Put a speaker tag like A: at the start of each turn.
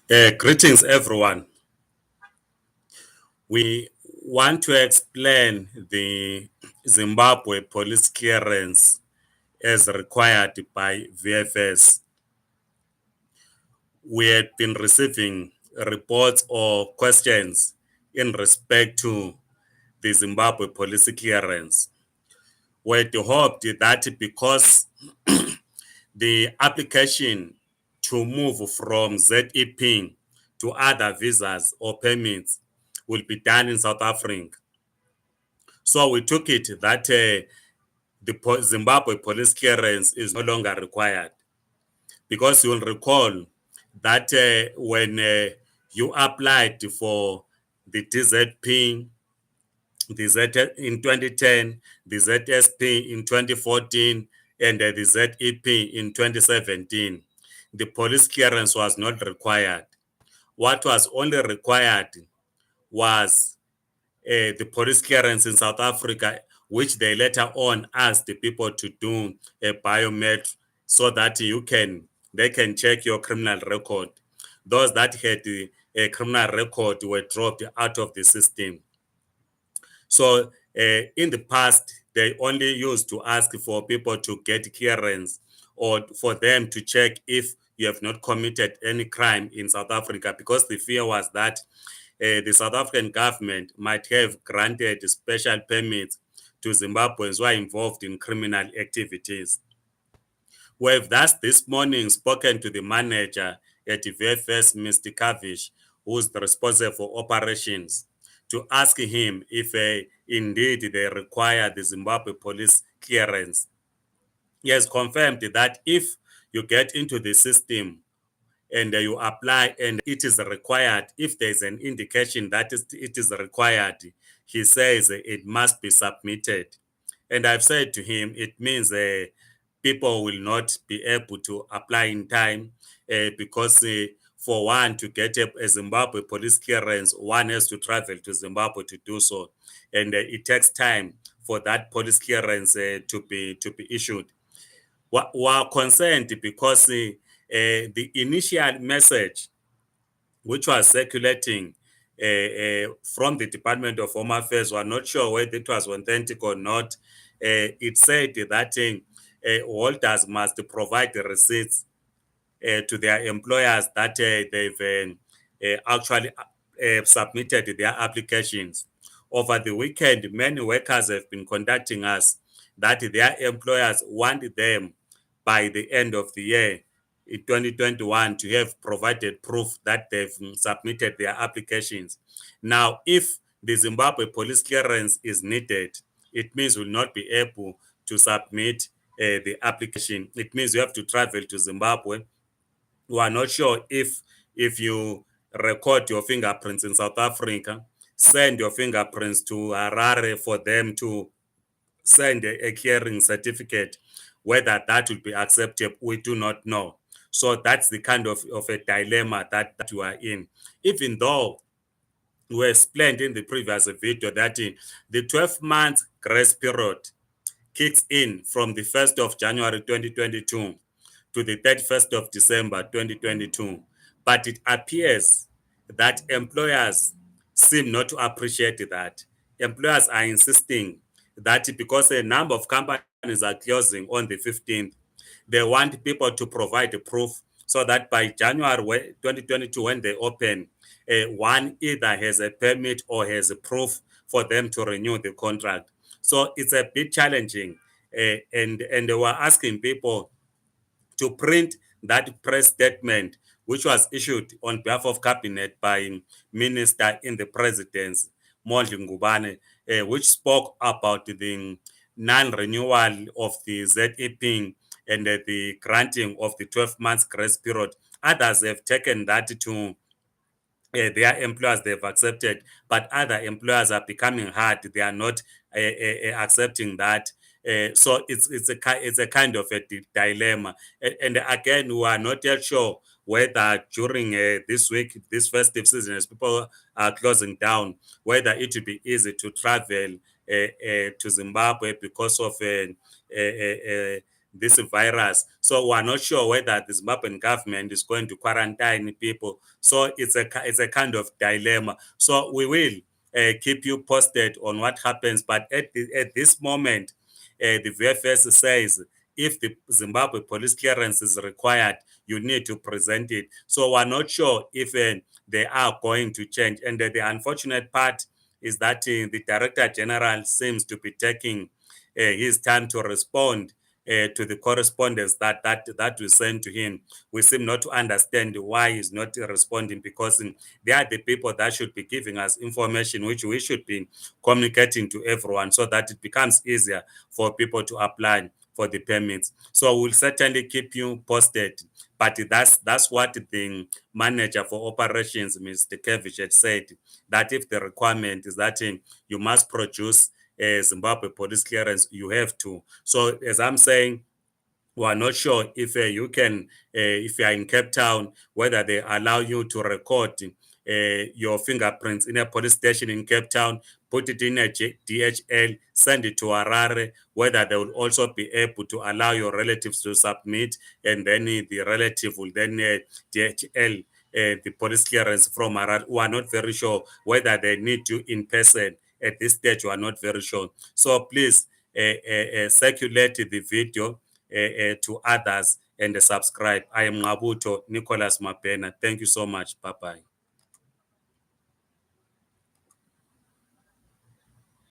A: Greetings, everyone. We want to explain the Zimbabwe police clearance as required by VFS. We had been receiving reports or questions in respect to the Zimbabwe police clearance. We had hoped that because the application to move from ZEP to other visas or permits will be done in South Africa. So we took it that the Zimbabwe police clearance is no longer required because you'll recall that when you applied for the DZP, the Z in 2010, the ZSP in 2014, and the ZEP in 2017, the police clearance was not required. What was only required was the police clearance in South Africa, which they later on asked the people to do a biometric so that they can check your criminal record. Those that had a criminal record were dropped out of the system. So in the past, they only used to ask for people to get clearance or for them to check if you have not committed any crime in South Africa, because the fear was that the South African government might have granted special permits to Zimbabweans who are involved in criminal activities. We have thus this morning spoken to the manager at the VFS, Mr. Kavish, who is responsible for operations, to ask him if indeed they require the Zimbabwe police clearance. He has confirmed that if you get into the system and you apply and it is required, if there's an indication that it is required, he says it must be submitted. And I've said to him, it means people will not be able to apply in time because for one to get a Zimbabwe police clearance, one has to travel to Zimbabwe to do so, and it takes time for that police clearance to be issued. We are concerned because the initial message which was circulating from the Department of Home Affairs, were not sure whether it was authentic or not. It said that holders must provide the receipts to their employers that they've actually submitted their applications. Over the weekend, many workers have been contacting us that their employers want them by the end of the year in 2021 to have provided proof that they've submitted their applications. Now, if the Zimbabwe police clearance is needed, it means we'll not be able to submit the application. It means you have to travel to Zimbabwe. We are not sure if you record your fingerprints in South Africa, send your fingerprints to Harare for them to send a clearing certificate, whether that will be acceptable, we do not know. So that's the kind of a dilemma that you are in. Even though we explained in the previous video that the 12-month grace period kicks in from the 1st of January 2022 to the 31st of December 2022. But it appears that employers seem not to appreciate that. Employers are insisting that because a number of companies are closing on the 15th, they want people to provide a proof so that by January 2022, when they open, one either has a permit or has a proof for them to renew the contract. So it's a bit challenging, and they were asking people to print that press statement, which was issued on behalf of cabinet by minister in the presidency, Mondli Ngubane, which spoke about the non-renewal of the ZEP and the granting of the 12 months grace period. Others have taken that to their employers, they've accepted, but other employers are becoming hard. They are not accepting that. So it's a kind of a dilemma. And again, we are not yet sure whether during this week, this festive season, as people are closing down, whether it will be easy to travel to Zimbabwe because of this virus. So we're not sure whether the Zimbabwean government is going to quarantine people. So it's a kind of dilemma. So we will keep you posted on what happens. But at this moment, the VFS says if the Zimbabwe police clearance is required, you need to present it. So we're not sure if they are going to change. And the unfortunate part is that the Director General seems to be taking his time to respond to the correspondence that we sent to him. We seem not to understand why he's not responding, because they are the people that should be giving us information, which we should be communicating to everyone, so that it becomes easier for people to apply for the permits. So we'll certainly keep you posted. But that's what the manager for operations, Mr. Kevich, had said, that if the requirement is that you must produce a Zimbabwe police clearance, you have to. So as I'm saying, we are not sure if you can, if you are in Cape Town, whether they allow you to record your fingerprints in a police station in Cape Town, put it in a DHL, send it to Harare, whether they will also be able to allow your relatives to submit, and then the relative will then DHL the police clearance from Harare. We are not very sure whether they need to in person. At this stage, we are not very sure. So please circulate the video to others and subscribe. I am Mabuto Nicholas Mapena. Thank you so much. Bye bye.